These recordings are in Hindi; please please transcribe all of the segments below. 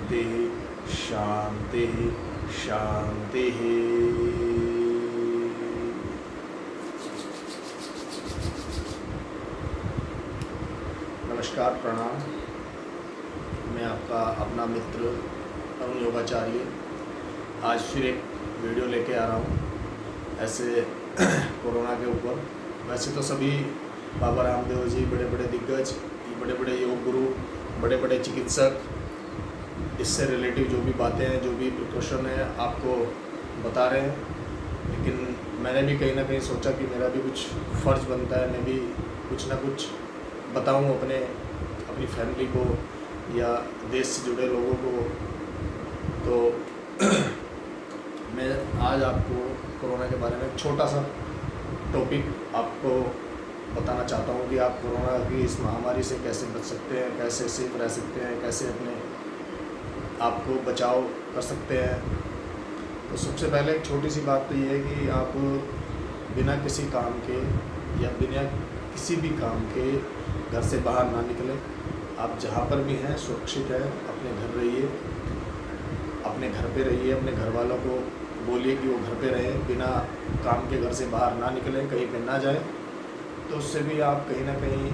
शांति शांति शांति। नमस्कार, प्रणाम। मैं आपका अपना मित्र अरुण योगाचार्य आज फिर एक वीडियो लेके आ रहा हूँ ऐसे कोरोना के ऊपर। वैसे तो सभी बाबा रामदेव जी, बड़े बड़े दिग्गज, बड़े बड़े योग गुरु, बड़े बड़े चिकित्सक इससे रिलेटिव जो भी बातें हैं, जो भी प्रिकॉशन है, आपको बता रहे हैं। लेकिन मैंने भी कहीं ना कहीं सोचा कि मेरा भी कुछ फ़र्ज़ बनता है, मैं भी कुछ ना कुछ बताऊं अपनी फैमिली को या देश से जुड़े लोगों को। तो मैं आज आपको कोरोना के बारे में एक छोटा सा टॉपिक आपको बताना चाहता हूँ कि आप कोरोना की इस महामारी से कैसे बच सकते हैं, कैसे सेफ रह सकते हैं, कैसे अपने आप को बचाव कर सकते हैं। तो सबसे पहले एक छोटी सी बात तो ये है कि आप बिना किसी काम के या बिना किसी भी काम के घर से बाहर ना निकलें। आप जहाँ पर भी हैं सुरक्षित हैं, अपने घर रहिए, अपने घर पे रहिए। अपने घर वालों को बोलिए कि वो घर पे रहें, बिना काम के घर से बाहर ना निकलें, कहीं पे ना जाएं। तो उससे भी आप कहीं ना कहीं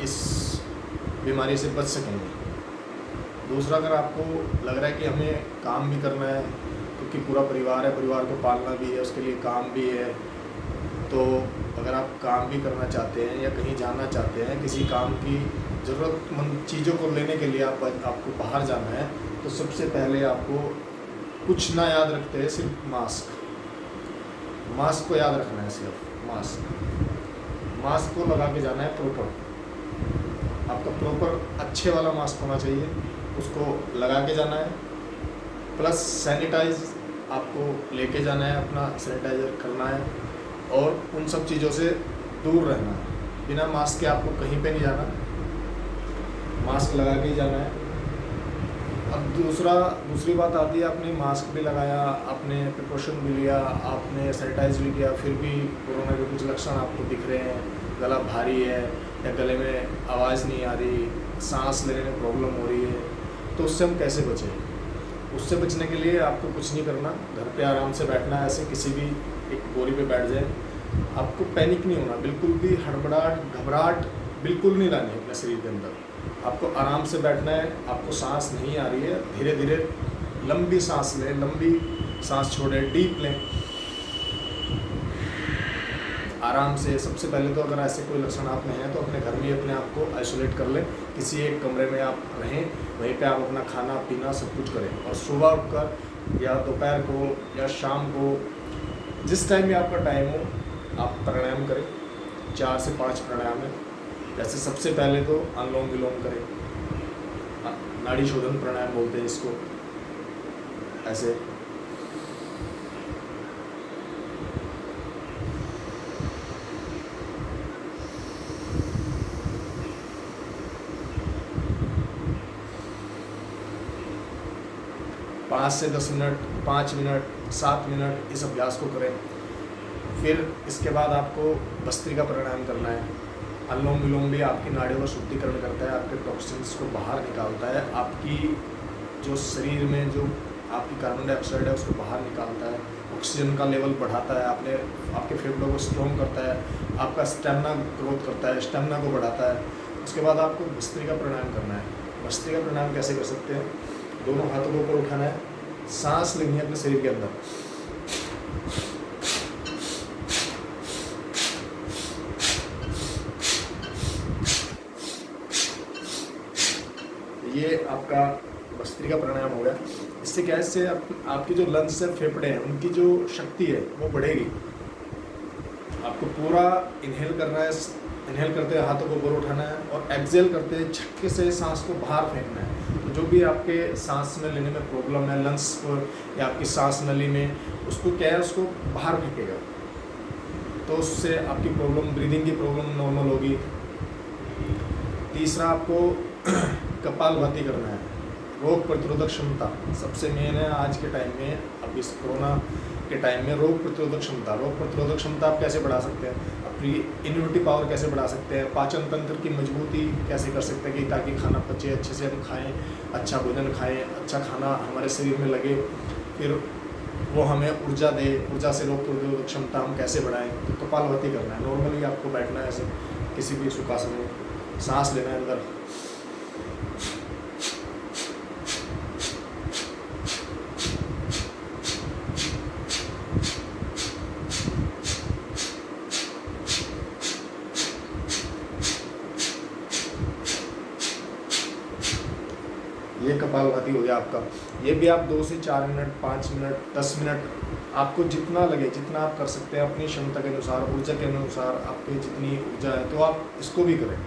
इस बीमारी से बच सकेंगे। दूसरा, अगर आपको लग रहा है कि हमें काम भी करना है क्योंकि पूरा परिवार है, परिवार को पालना भी है, उसके लिए काम भी है, तो अगर आप काम भी करना चाहते हैं या कहीं जाना चाहते हैं, किसी काम की ज़रूरतमंद चीज़ों को लेने के लिए आपको बाहर जाना है, तो सबसे पहले आपको कुछ ना याद रखते हैं, सिर्फ मास्क को याद रखना है। सिर्फ मास्क को लगा के जाना है प्रॉपर। आपका प्रॉपर अच्छे वाला मास्क होना चाहिए, उसको लगा के जाना है। प्लस सैनिटाइज आपको लेके जाना है, अपना सैनिटाइज़र करना है और उन सब चीज़ों से दूर रहना है। बिना मास्क के आपको कहीं पे नहीं जाना, मास्क लगा के ही जाना है। अब दूसरी बात आती है, आपने मास्क भी लगाया, आपने प्रिकॉशन भी लिया, आपने सैनिटाइज भी किया, फिर भी कोरोना के कुछ लक्षण आपको दिख रहे हैं, गला भारी है या गले में आवाज़ नहीं आ रही, सांस लेने में प्रॉब्लम हो रही है, तो उससे हम कैसे बचें? उससे बचने के लिए आपको कुछ नहीं करना, घर पे आराम से बैठना है, ऐसे किसी भी एक बोरी पे बैठ जाए। आपको पैनिक नहीं होना, बिल्कुल भी हड़बड़ाहट घबराहट बिल्कुल नहीं लानी है अपने शरीर के अंदर। आपको आराम से बैठना है। आपको सांस नहीं आ रही है, धीरे धीरे लंबी सांस लें, लंबी सांस छोड़ें, डीप लें, आराम से। सबसे पहले तो अगर ऐसे कोई लक्षण आप में हैं तो अपने घर में ही अपने आप को आइसोलेट कर लें, किसी एक कमरे में आप रहें, वहीं पे आप अपना खाना पीना सब कुछ करें। और सुबह उठकर या दोपहर को या शाम को, जिस टाइम भी आपका टाइम हो, आप प्राणायाम करें। 4 से 5 प्राणायाम है। जैसे सबसे पहले तो अनुलोम विलोम करें, नाड़ी शोधन प्राणायाम बोलते हैं इसको। ऐसे पाँच से 10 मिनट, 5 मिनट, 7 मिनट इस अभ्यास को करें। फिर इसके बाद आपको भस्त्रिका प्राणायाम करना है। अनुलोम विलोम भी आपकी नाड़ियों का शुद्धिकरण करता है, आपके टॉक्सिन्स को बाहर निकालता है, आपकी जो शरीर में जो आपकी कार्बन डाइऑक्साइड है उसको बाहर निकालता है, ऑक्सीजन का लेवल बढ़ाता है, आपके फेफड़ों को स्ट्रॉन्ग करता है, आपका स्टेमिना ग्रोथ करता है, स्टेमिना को बढ़ाता है। उसके बाद आपको भस्त्रिका प्राणायाम करना है। भस्त्रिका प्राणायाम कैसे कर सकते हैं? दोनों हाथों को ऊपर उठाना है, सांस लेनी है अपने शरीर के अंदर। ये आपका भस्त्रिका प्राणायाम हो गया। इससे क्या है, इससे आपकी जो लंग्स है, फेफड़े हैं, उनकी जो शक्ति है वो बढ़ेगी। आपको पूरा इनहेल करना है, इनहेल करते हुए हाथों को ऊपर उठाना है और एक्सहेल करते हुए झटके से सांस को बाहर फेंकना है। तो जो भी आपके सांस में लेने में प्रॉब्लम है, लंग्स को या आपकी सांस नली में, उसको क्या है, उसको बाहर फेंकेगा। तो उससे आपकी प्रॉब्लम, ब्रीदिंग की प्रॉब्लम नॉर्मल होगी। तीसरा, आपको कपालभाति करना है। रोग प्रतिरोधक क्षमता सबसे मेन है आज के टाइम में। अब इस कोरोना के टाइम में रोग प्रतिरोधक क्षमता आप कैसे बढ़ा सकते हैं, अपनी इम्यूनिटी पावर कैसे बढ़ा सकते हैं, पाचन तंत्र की मजबूती कैसे कर सकते हैं कि ताकि खाना पचे, अच्छे से हम खाएं, अच्छा भोजन खाएं, अच्छा खाना हमारे शरीर में लगे, फिर वो हमें ऊर्जा दे, ऊर्जा से रोग प्रतिरोधक क्षमता हम कैसे बढ़ाएं। तो कपालभाति करना है, नॉर्मली आपको बैठना है ऐसे किसी भी सुखासन में, सांस लेना है अंदर, ये कपालभाति हो गया आपका। ये भी आप 2 से 4 मिनट, 5 मिनट, 10 मिनट, आपको जितना लगे, जितना आप कर सकते हैं अपनी क्षमता के अनुसार, ऊर्जा के अनुसार, आपकी जितनी ऊर्जा है तो आप इसको भी करें।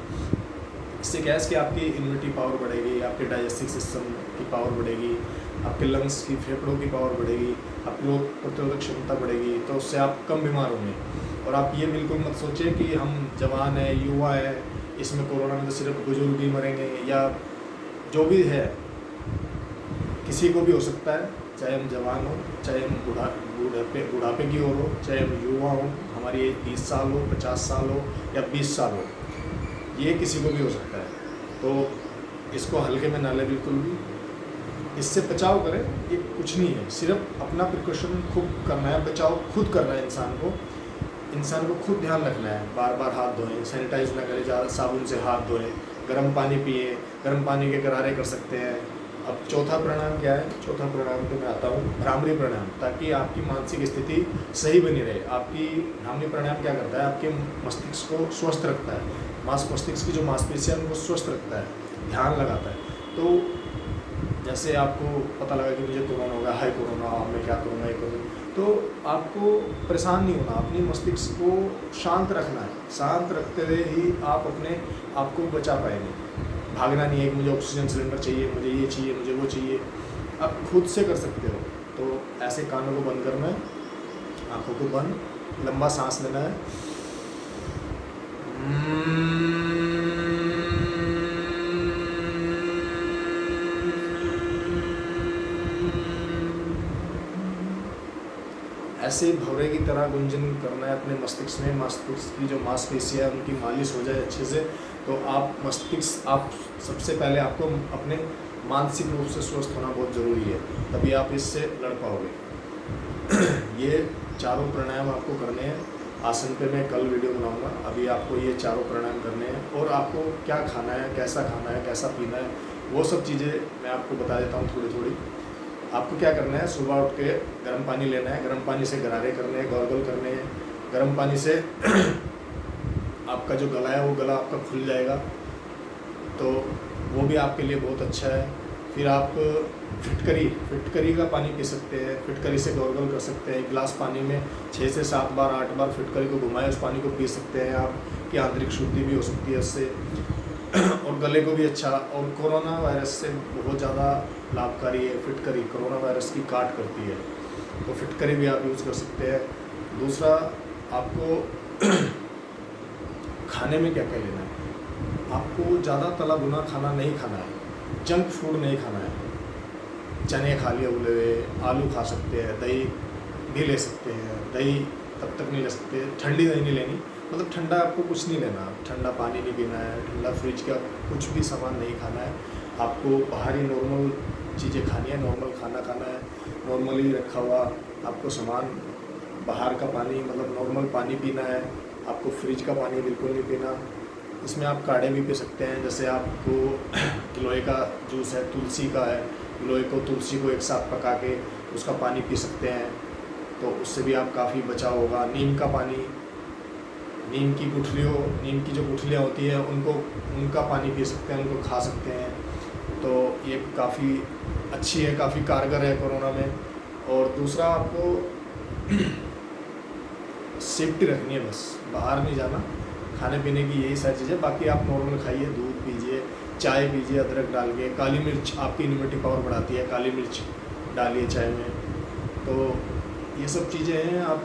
इससे क्या है कि आपकी इम्यूनिटी पावर बढ़ेगी, आपके डाइजेस्टिव सिस्टम की पावर बढ़ेगी, आपके लंग्स की, फेफड़ों की पावर बढ़ेगी, आपकी रोग प्रतिरोधक क्षमता बढ़ेगी, तो उससे आप कम बीमार होंगे। और आप ये बिल्कुल मत सोचें कि हम जवान हैं, युवा है, इसमें कोरोना में तो सिर्फ बुजुर्ग ही मरेंगे, या जो भी है किसी को भी हो सकता है, चाहे हम जवान हो, चाहे हम बुढ़ापे की ओर हो, चाहे हम युवा हो, हमारी एज 20 साल हो, 50 साल हो या 20 साल हो, ये किसी को भी हो सकता है। तो इसको हल्के में ना लें बिल्कुल भी, इससे बचाव करें। ये कुछ नहीं है, सिर्फ अपना प्रिकॉशन खुद करना है, बचाव खुद करना है। इंसान को खुद ध्यान रखना है, बार बार हाथ धोएं, सैनिटाइज ना करें, ज़्यादा साबुन से हाथ धोएं, गर्म पानी पिए, गर्म पानी के गरारे कर सकते हैं। अब चौथा प्राणायाम क्या है? चौथा प्राणायाम पे मैं आता हूँ, भ्रामरी प्राणायाम, ताकि आपकी मानसिक स्थिति सही बनी रहे। आपकी भ्रामरी प्राणायाम क्या करता है? आपके मस्तिष्क को स्वस्थ रखता है, मस्तिष्क की जो मांसपेशियां उनको स्वस्थ रखता है, ध्यान लगाता है। तो जैसे आपको पता लगा कि मुझे कोरोना होगा, हाय कोरोना, मैं क्या करूँगा, ये करूँ, तो आपको परेशान नहीं होना, अपनी मस्तिष्क को शांत रखना है। शांत रखते हुए ही आप अपने आप को बचा पाएंगे। भागना नहीं है कि मुझे ऑक्सीजन सिलेंडर चाहिए, मुझे ये चाहिए, मुझे वो चाहिए, आप खुद से कर सकते हो। तो ऐसे कानों को बंद करना है, आँखों को बंद, लंबा सांस लेना है, ऐसे भौरे की तरह गुंजन करना है अपने मस्तिष्क में। मस्तिष्क की जो मांसपेशियाँ है उनकी मालिश हो जाए अच्छे से, तो आप सबसे पहले आपको अपने मानसिक रूप से स्वस्थ होना बहुत ज़रूरी है, तभी आप इससे लड़ पाओगे। ये चारों प्राणायाम आपको करने हैं। आसन पे मैं कल वीडियो बनाऊंगा, अभी आपको ये चारों प्राणायाम करने हैं। और आपको क्या खाना है, कैसा खाना है, कैसा पीना है, वो सब चीज़ें मैं आपको बता देता हूँ थोड़ी थोड़ी। आपको क्या करना है? सुबह उठ के गर्म पानी लेना है, गर्म पानी से गरारे करने हैं, गॉर्गल करने हैं। गर्म पानी से आपका जो गला है वो गला आपका खुल जाएगा, तो वो भी आपके लिए बहुत अच्छा है। फिर आप फिटकरी का पानी पी सकते हैं, फिटकरी से गॉर्गल कर सकते हैं। एक गिलास पानी में 6 से 7 बार 8 बार फिटकरी को घुमाएं, उस पानी को पी सकते हैं। आपकी आंतरिक शुद्धि भी हो सकती है इससे, और गले को भी अच्छा। और कोरोना वायरस से बहुत ज़्यादा लाभकारी है फिटकरी, कोरोना वायरस की काट करती है, तो फिटकरी भी आप यूज़ कर सकते हैं। दूसरा, आपको खाने में क्या क्या लेना है? आपको ज़्यादा तला भुना खाना नहीं खाना है, जंक फूड नहीं खाना है। चने खा लिए उबले हुए, आलू खा सकते हैं, दही भी ले सकते हैं, दही तब तक नहीं ले सकते, ठंडी दही नहीं लेनी, मतलब ठंडा आपको कुछ नहीं लेना, ठंडा पानी नहीं पीना है, ठंडा फ्रिज का कुछ भी सामान नहीं खाना है। आपको बाहरी नॉर्मल चीज़ें खानी है, नॉर्मल खाना खाना है, नॉर्मली रखा हुआ आपको सामान, बाहर का पानी मतलब नॉर्मल पानी पीना है। आपको फ्रिज का पानी बिल्कुल नहीं पीना। इसमें आप काढ़े भी पी सकते हैं, जैसे आपको गिलोय का जूस है, तुलसी का है, गिलोय को तुलसी को एक साथ पका के उसका पानी पी सकते हैं, तो उससे भी आप काफ़ी बचाव होगा। नीम का पानी, नीम की जो गुठलियाँ होती है उनका पानी पी सकते हैं, उनको खा सकते हैं, तो ये काफ़ी अच्छी है, काफ़ी कारगर है कोरोना में। और दूसरा, आपको सेफ्टी रखनी है, बस बाहर नहीं जाना, खाने पीने की यही सारी चीज़ें। बाकी आप नॉर्मल खाइए, दूध पीजिए, चाय पीजिए अदरक डाल के, काली मिर्च आपकी इम्यूनिटी पावर बढ़ाती है, काली मिर्च डालिए चाय में। तो ये सब चीज़ें हैं, आप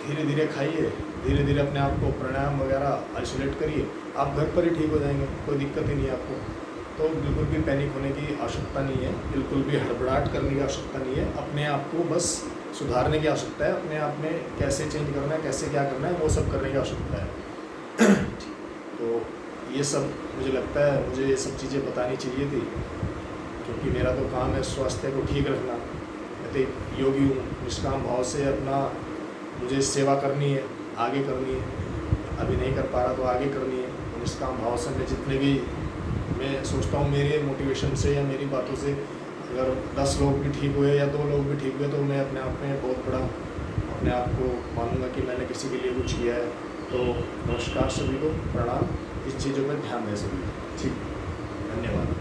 धीरे धीरे खाइए, धीरे धीरे अपने आप को प्राणायाम वगैरह आइसोलेट करिए, आप घर पर ही ठीक हो जाएंगे, कोई दिक्कत ही नहीं है आपको। तो बिल्कुल भी पैनिक होने की आवश्यकता नहीं है, बिल्कुल भी हड़बड़ाहट करने की आवश्यकता नहीं है। अपने आप को बस सुधारने की आवश्यकता है, अपने आप में कैसे चेंज करना है, कैसे क्या करना है, वो सब करने की आवश्यकता है। तो ये सब मुझे लगता है, मुझे ये सब चीज़ें बतानी चाहिए थी, क्योंकि मेरा तो काम है स्वास्थ्य को ठीक रखना। मैं तो योगी हूँ, निष्काम भाव से अपना मुझे सेवा करनी है, आगे करनी है। अभी नहीं कर पा रहा तो आगे करनी है। निष्काम भाव से मैं जितने भी, मैं सोचता हूँ मेरे मोटिवेशन से या मेरी बातों से अगर 10 लोग भी ठीक हुए या 2 लोग भी ठीक हुए, तो मैं अपने आप में बहुत बड़ा अपने आप को मानूंगा कि मैंने किसी के लिए कुछ किया है। तो नमस्कार सभी को, प्रणाम। इस चीज़ों पर ध्यान दें सभी। ठीक, धन्यवाद।